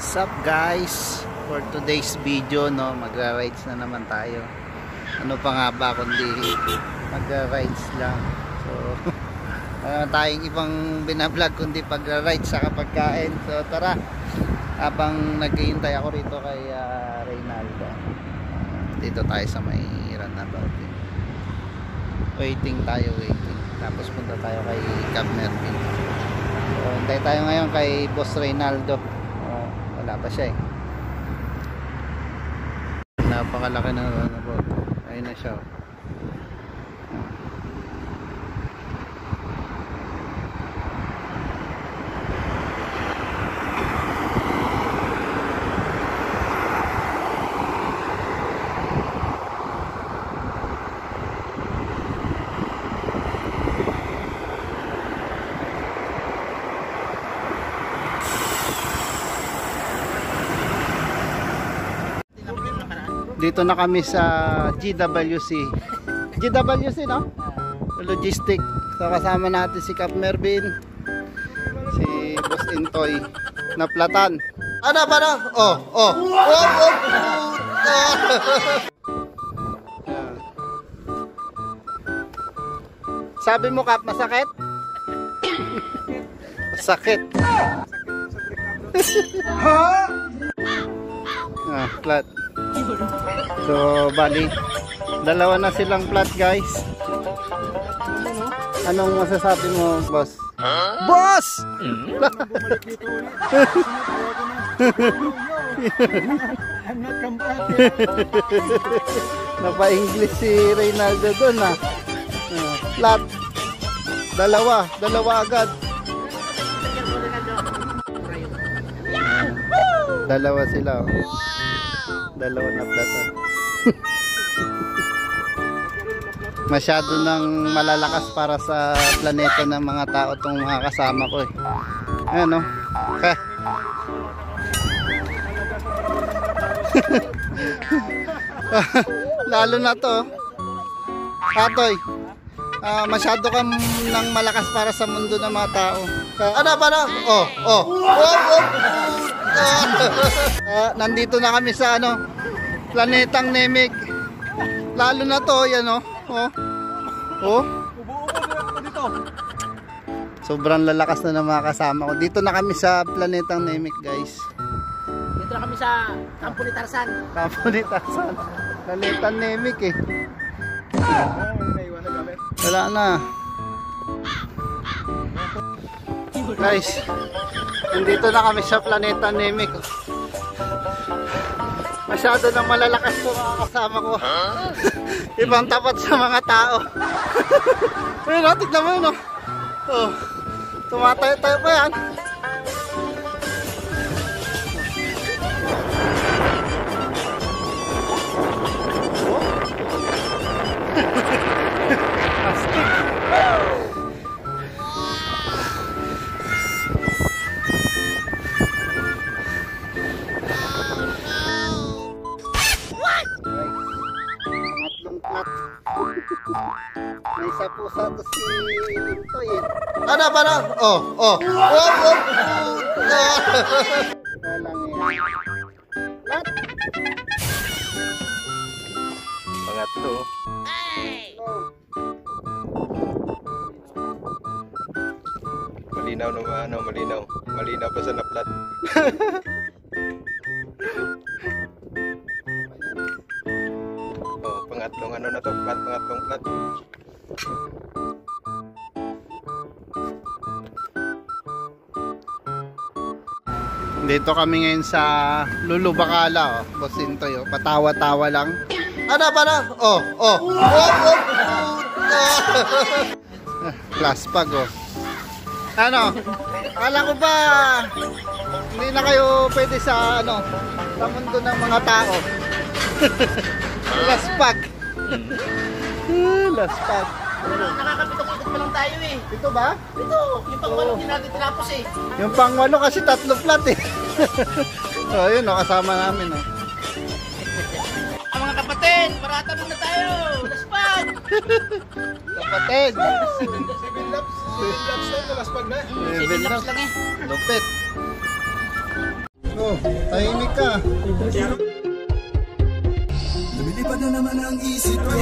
What's up guys, for today's video no, magra-rides na naman tayo. Ano pa nga ba kundi magra-rides lang. So wala tayong ibang binablog kundi pagra-rides sa kapagkain. So tara, habang naghihintay ako rito kay Reynaldo, dito tayo sa may runabout. Waiting. Tapos punta tayo kay Cap Mervin. So hintay tayo ngayon kay Boss Reynaldo. Wala pa siya eh. Napakalaki na runabout. Ayun na siya. Dito na kami sa GWC. GWC no? Logistic. So kasama natin si Cap Mervin, si Boss Intoy na platan. Ano? Oh. Sabi mo Cap, masakit? Masakit. Plat. So bali dalawa na silang plat guys. Anong masasabi mo boss? Boss! Napa-English si Reynaldo doon ah. Plat. Dalawa agad. Dalawa sila oh. Dalawa na platan. Masyado nang malalakas para sa planeta ng mga tao tong mga kasama ko eh. Ayan o. Lalo na to Atoy, masyado kang nang malakas para sa mundo ng mga tao. Ano? Oh. Nandito na kami sa planetang Namek. Lalo na to, yan oh. Sobrang lalakas na ng mga kasama ko. Dito na kami sa planetang Namek, guys. Dito na kami sa Kampo ni Tarzan. Planetang Namek eh. Wala na. Guys, nandito na kami sa planeta Namek. Masyado nang malalakas to mga kasama ko. Ibang tapat sa mga tao. Ayun, tignan mo yun oh. Tumatayo-tayo pa yan. May isa po sa to si Intoy eh. Ano? Oh. Walang yan. What? Pangatlo. Malinaw pa sa naplat. Oh, pangatlong na to, pangatlong plat. Dito kami ngayon sa Lulubakala, Boss Intoy, patawa-tawa lang. Ano? Oh. Plus pag oh. Akala ko ba hindi na kayo pwede sa sa mundo ng mga tao. Laspag. Nakakapitong-pitong pa lang tayo eh. Ito ba? Ito, yung pang-walong din natin tinapos eh. Yung pang-walo kasi 3 plat eh. So yun kasama namin oh. Mga kapatid, parata muna tayo. Laspag! Kapatid! 7 laps na, laspag na. 7 laps lang eh. Lupit. Oh, tahimik ka. Lumilipad na naman ang isip ko.